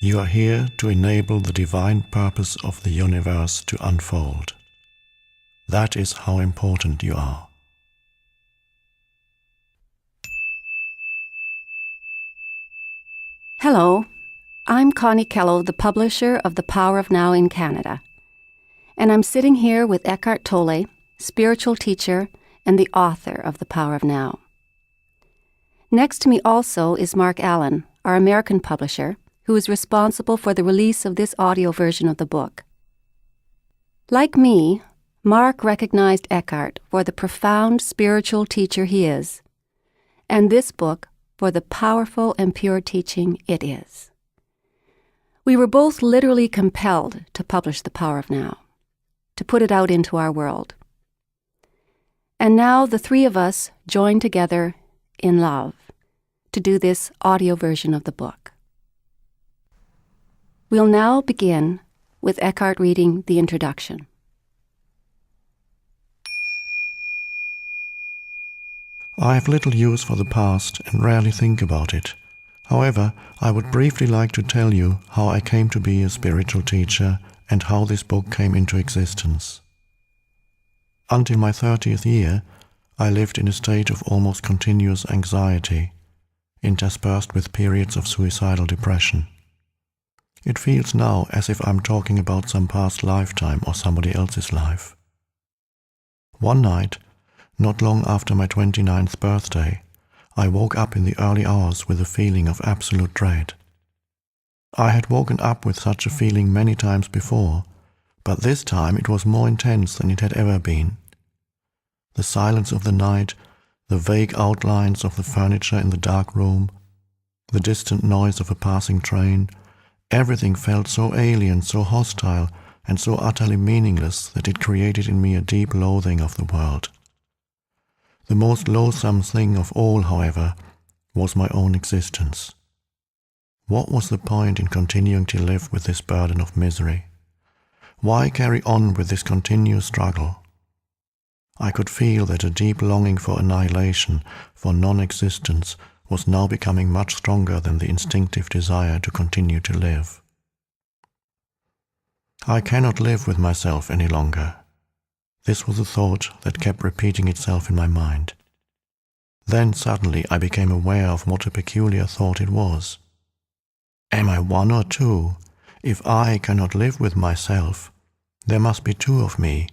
You are here to enable the divine purpose of the universe to unfold. That is how important you are. Hello, I'm Connie Kello, the publisher of The Power of Now in Canada. And I'm sitting here with Eckhart Tolle, spiritual teacher and the author of The Power of Now. Next to me also is Mark Allen, our American publisher, who is responsible for the release of this audio version of the book. Like me, Mark recognized Eckhart for the profound spiritual teacher he is, and this book for the powerful and pure teaching it is. We were both literally compelled to publish The Power of Now, to put it out into our world. And now the three of us join together in love to do this audio version of the book. We'll now begin with Eckhart reading the introduction. I have little use for the past and rarely think about it. However, I would briefly like to tell you how I came to be a spiritual teacher and how this book came into existence. Until my 30th year, I lived in a state of almost continuous anxiety, interspersed with periods of suicidal depression. It feels now as if I'm talking about some past lifetime or somebody else's life. One night, not long after my 29th birthday, I woke up in the early hours with a feeling of absolute dread. I had woken up with such a feeling many times before, but this time it was more intense than it had ever been. The silence of the night, the vague outlines of the furniture in the dark room, the distant noise of a passing train, everything felt so alien, so hostile, and so utterly meaningless that it created in me a deep loathing of the world. The most loathsome thing of all, however, was my own existence. What was the point in continuing to live with this burden of misery? Why carry on with this continuous struggle? I could feel that a deep longing for annihilation, for non-existence, was now becoming much stronger than the instinctive desire to continue to live. I cannot live with myself any longer. This was a thought that kept repeating itself in my mind. Then suddenly I became aware of what a peculiar thought it was. Am I one or two? If I cannot live with myself, there must be two of me,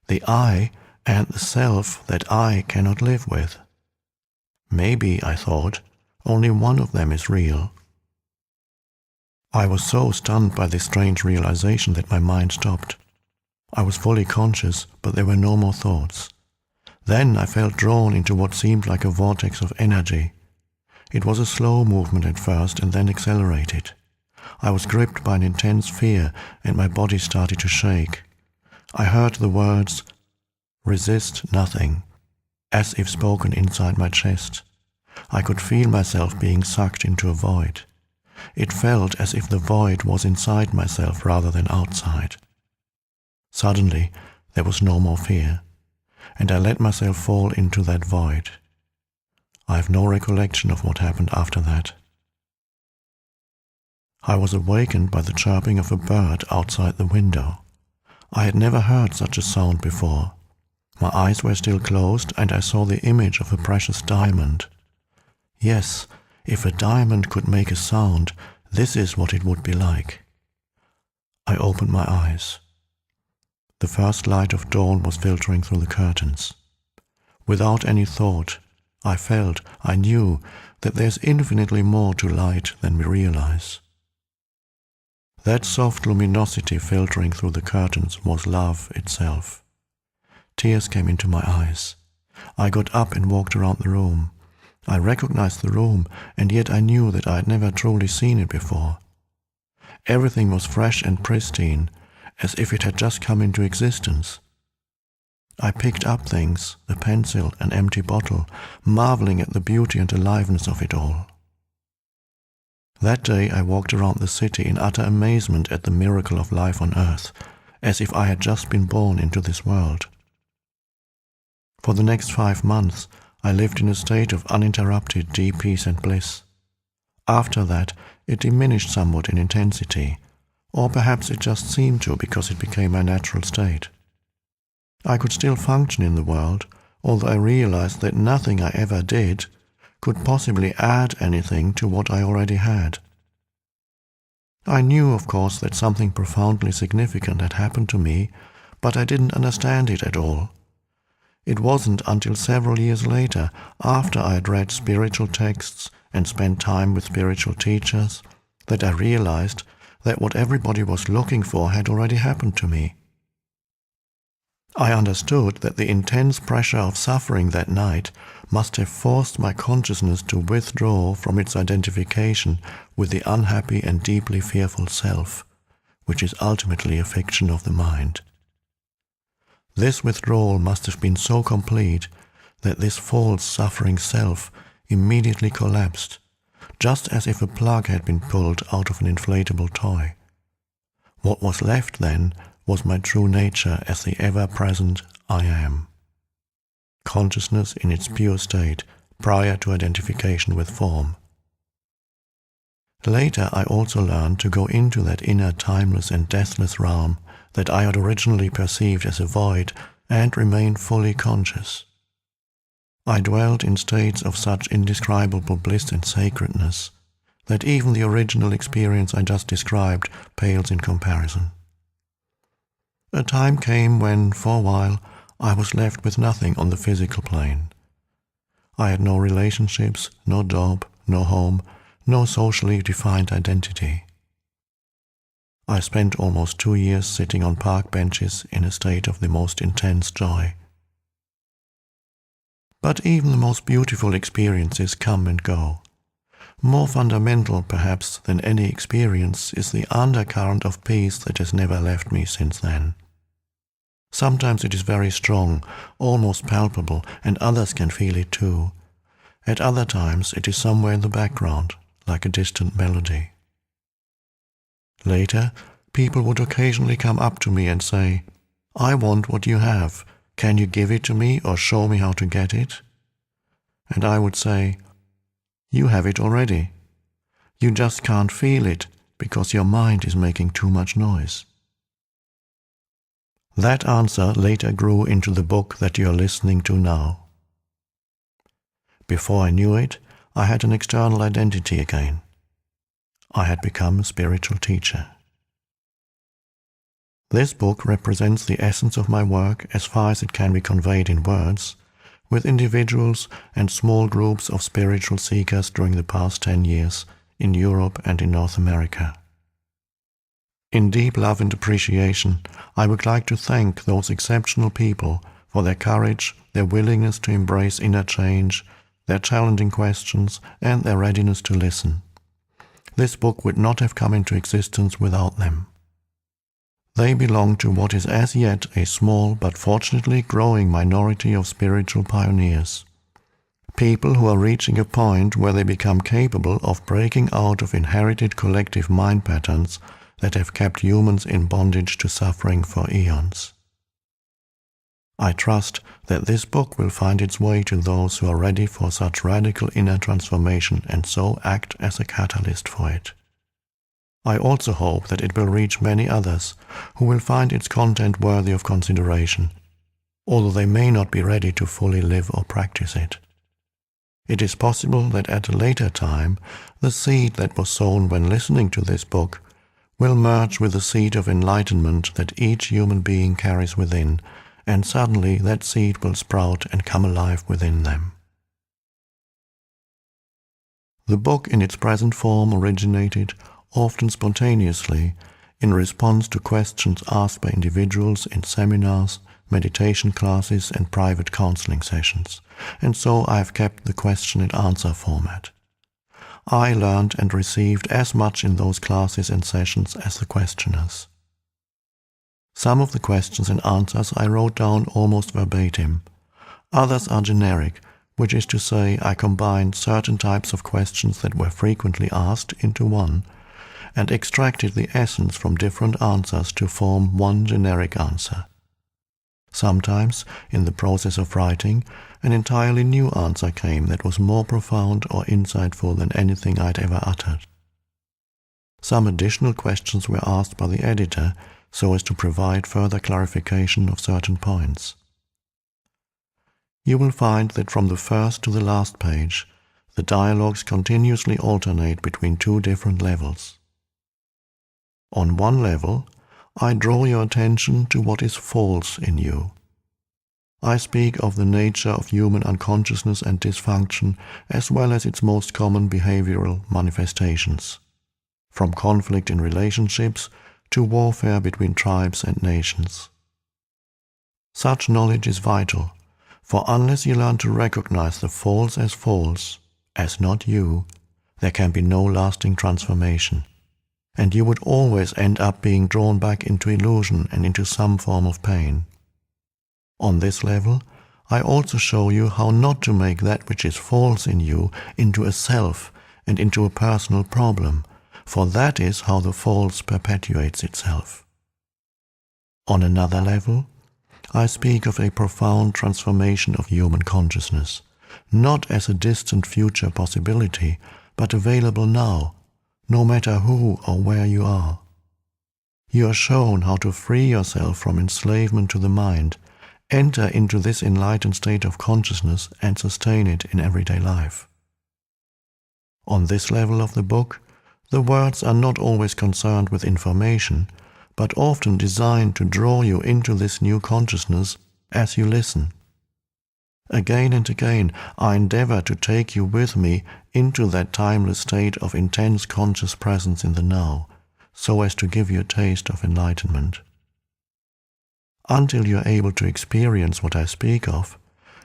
the I and the self that I cannot live with. Maybe, I thought, only one of them is real. I was so stunned by this strange realization that my mind stopped. I was fully conscious, but there were no more thoughts. Then I felt drawn into what seemed like a vortex of energy. It was a slow movement at first and then accelerated. I was gripped by an intense fear and my body started to shake. I heard the words, "Resist nothing," as if spoken inside my chest. I could feel myself being sucked into a void. It felt as if the void was inside myself rather than outside. Suddenly, there was no more fear, and I let myself fall into that void. I have no recollection of what happened after that. I was awakened by the chirping of a bird outside the window. I had never heard such a sound before. My eyes were still closed, and I saw the image of a precious diamond. Yes, if a diamond could make a sound, this is what it would be like. I opened my eyes. The first light of dawn was filtering through the curtains. Without any thought, I knew that there's infinitely more to light than we realize. That soft luminosity filtering through the curtains was love itself. Tears came into my eyes. I got up and walked around the room. I recognized the room, and yet I knew that I had never truly seen it before. Everything was fresh and pristine, as if it had just come into existence. I picked up things, a pencil, an empty bottle, marveling at the beauty and aliveness of it all. That day I walked around the city in utter amazement at the miracle of life on earth, as if I had just been born into this world. For the next 5 months, I lived in a state of uninterrupted deep peace and bliss. After that, it diminished somewhat in intensity, or perhaps it just seemed to because it became my natural state. I could still function in the world, although I realized that nothing I ever did could possibly add anything to what I already had. I knew, of course, that something profoundly significant had happened to me, but I didn't understand it at all. It wasn't until several years later, after I had read spiritual texts and spent time with spiritual teachers, that I realized that what everybody was looking for had already happened to me. I understood that the intense pressure of suffering that night must have forced my consciousness to withdraw from its identification with the unhappy and deeply fearful self, which is ultimately a fiction of the mind. This withdrawal must have been so complete that this false suffering self immediately collapsed, just as if a plug had been pulled out of an inflatable toy. What was left then was my true nature as the ever-present I am. Consciousness in its pure state, prior to identification with form. Later I also learned to go into that inner timeless and deathless realm that I had originally perceived as a void and remain fully conscious. I dwelt in states of such indescribable bliss and sacredness that even the original experience I just described pales in comparison. A time came when, for a while, I was left with nothing on the physical plane. I had no relationships, no job, no home, no socially defined identity. I spent almost 2 years sitting on park benches in a state of the most intense joy. But even the most beautiful experiences come and go. More fundamental, perhaps, than any experience is the undercurrent of peace that has never left me since then. Sometimes it is very strong, almost palpable, and others can feel it too. At other times it is somewhere in the background, like a distant melody. Later, people would occasionally come up to me and say, "I want what you have. Can you give it to me or show me how to get it?" And I would say, "You have it already. You just can't feel it because your mind is making too much noise." That answer later grew into the book that you are listening to now. Before I knew it, I had an external identity again. I had become a spiritual teacher. This book represents the essence of my work as far as it can be conveyed in words, with individuals and small groups of spiritual seekers during the past 10 years in Europe and in North America. In deep love and appreciation, I would like to thank those exceptional people for their courage, their willingness to embrace inner change, their challenging questions, and their readiness to listen. This book would not have come into existence without them. They belong to what is as yet a small but fortunately growing minority of spiritual pioneers. People who are reaching a point where they become capable of breaking out of inherited collective mind patterns that have kept humans in bondage to suffering for eons. I trust that this book will find its way to those who are ready for such radical inner transformation and so act as a catalyst for it. I also hope that it will reach many others who will find its content worthy of consideration, although they may not be ready to fully live or practice it. It is possible that at a later time, the seed that was sown when listening to this book will merge with the seed of enlightenment that each human being carries within, and suddenly that seed will sprout and come alive within them. The book in its present form originated, often spontaneously, in response to questions asked by individuals in seminars, meditation classes, and private counseling sessions, and so I have kept the question and answer format. I learned and received as much in those classes and sessions as the questioners. Some of the questions and answers I wrote down almost verbatim. Others are generic, which is to say I combined certain types of questions that were frequently asked into one, and extracted the essence from different answers to form one generic answer. Sometimes, in the process of writing, an entirely new answer came that was more profound or insightful than anything I'd ever uttered. Some additional questions were asked by the editor so as to provide further clarification of certain points. You will find that from the first to the last page, the dialogues continuously alternate between two different levels. On one level, I draw your attention to what is false in you. I speak of the nature of human unconsciousness and dysfunction as well as its most common behavioral manifestations, from conflict in relationships to warfare between tribes and nations. Such knowledge is vital, for unless you learn to recognize the false, as not you, there can be no lasting transformation, and you would always end up being drawn back into illusion and into some form of pain. On this level, I also show you how not to make that which is false in you into a self and into a personal problem, for that is how the false perpetuates itself. On another level, I speak of a profound transformation of human consciousness, not as a distant future possibility, but available now, no matter who or where you are. You are shown how to free yourself from enslavement to the mind, enter into this enlightened state of consciousness and sustain it in everyday life. On this level of the book, the words are not always concerned with information, but often designed to draw you into this new consciousness as you listen. Again and again, I endeavor to take you with me into that timeless state of intense conscious presence in the now, so as to give you a taste of enlightenment. Until you are able to experience what I speak of,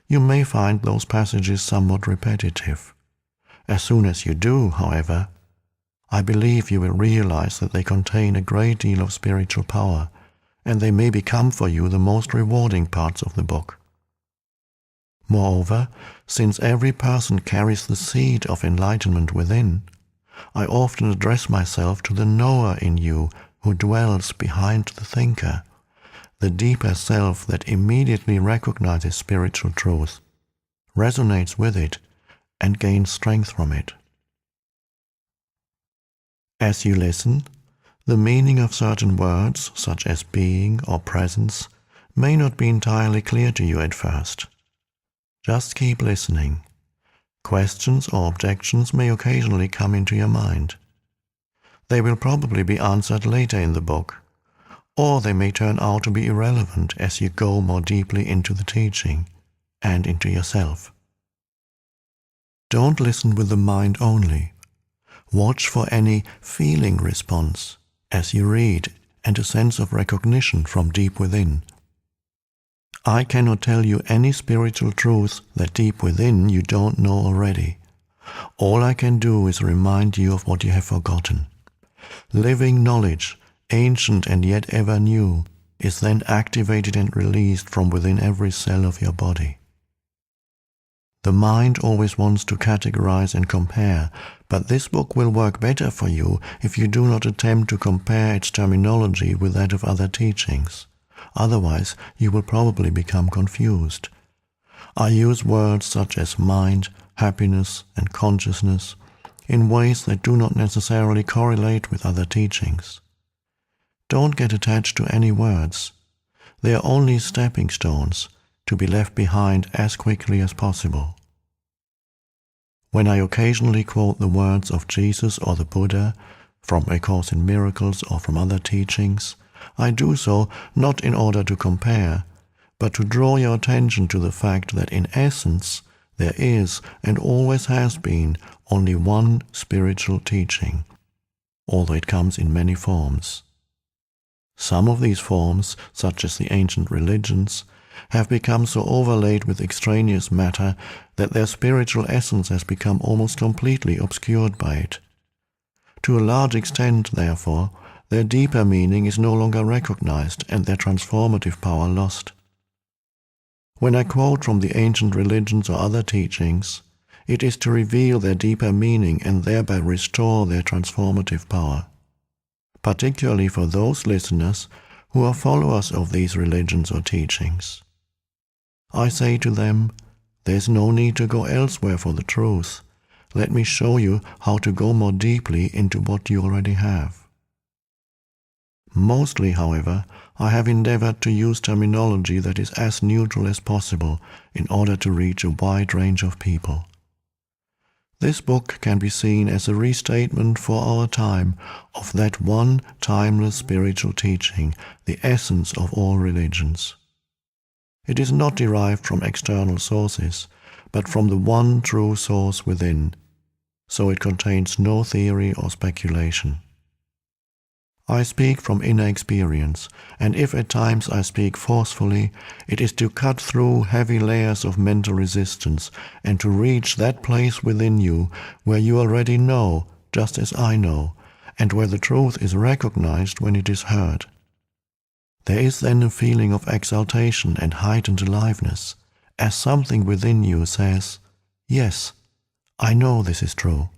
you may find those passages somewhat repetitive. As soon as you do, however, I believe you will realize that they contain a great deal of spiritual power, and they may become for you the most rewarding parts of the book. Moreover, since every person carries the seed of enlightenment within, I often address myself to the knower in you who dwells behind the thinker, the deeper self that immediately recognizes spiritual truth, resonates with it, and gains strength from it. As you listen, the meaning of certain words, such as being or presence, may not be entirely clear to you at first. Just keep listening. Questions or objections may occasionally come into your mind. They will probably be answered later in the book, or they may turn out to be irrelevant as you go more deeply into the teaching and into yourself. Don't listen with the mind only. Watch for any feeling response as you read and a sense of recognition from deep within. I cannot tell you any spiritual truth that deep within you don't know already. All I can do is remind you of what you have forgotten. Living knowledge, ancient and yet ever new, is then activated and released from within every cell of your body. The mind always wants to categorize and compare, but this book will work better for you if you do not attempt to compare its terminology with that of other teachings. Otherwise, you will probably become confused. I use words such as mind, happiness, and consciousness in ways that do not necessarily correlate with other teachings. Don't get attached to any words. They are only stepping stones to be left behind as quickly as possible. When I occasionally quote the words of Jesus or the Buddha, from A Course in Miracles or from other teachings, I do so not in order to compare, but to draw your attention to the fact that in essence there is and always has been only one spiritual teaching, although it comes in many forms. Some of these forms, such as the ancient religions, have become so overlaid with extraneous matter that their spiritual essence has become almost completely obscured by it. To a large extent, therefore, their deeper meaning is no longer recognized and their transformative power lost. When I quote from the ancient religions or other teachings, it is to reveal their deeper meaning and thereby restore their transformative power, particularly for those listeners who are followers of these religions or teachings. I say to them, There's no need to go elsewhere for the truth. Let me show you how to go more deeply into what you already have. Mostly, however, I have endeavored to use terminology that is as neutral as possible in order to reach a wide range of people. This book can be seen as a restatement for our time of that one timeless spiritual teaching, the essence of all religions. It is not derived from external sources, but from the one true source within, so it contains no theory or speculation. I speak from inner experience, and if at times I speak forcefully, it is to cut through heavy layers of mental resistance and to reach that place within you where you already know, just as I know, and where the truth is recognized when it is heard. There is then a feeling of exaltation and heightened aliveness, as something within you says, "Yes, I know this is true."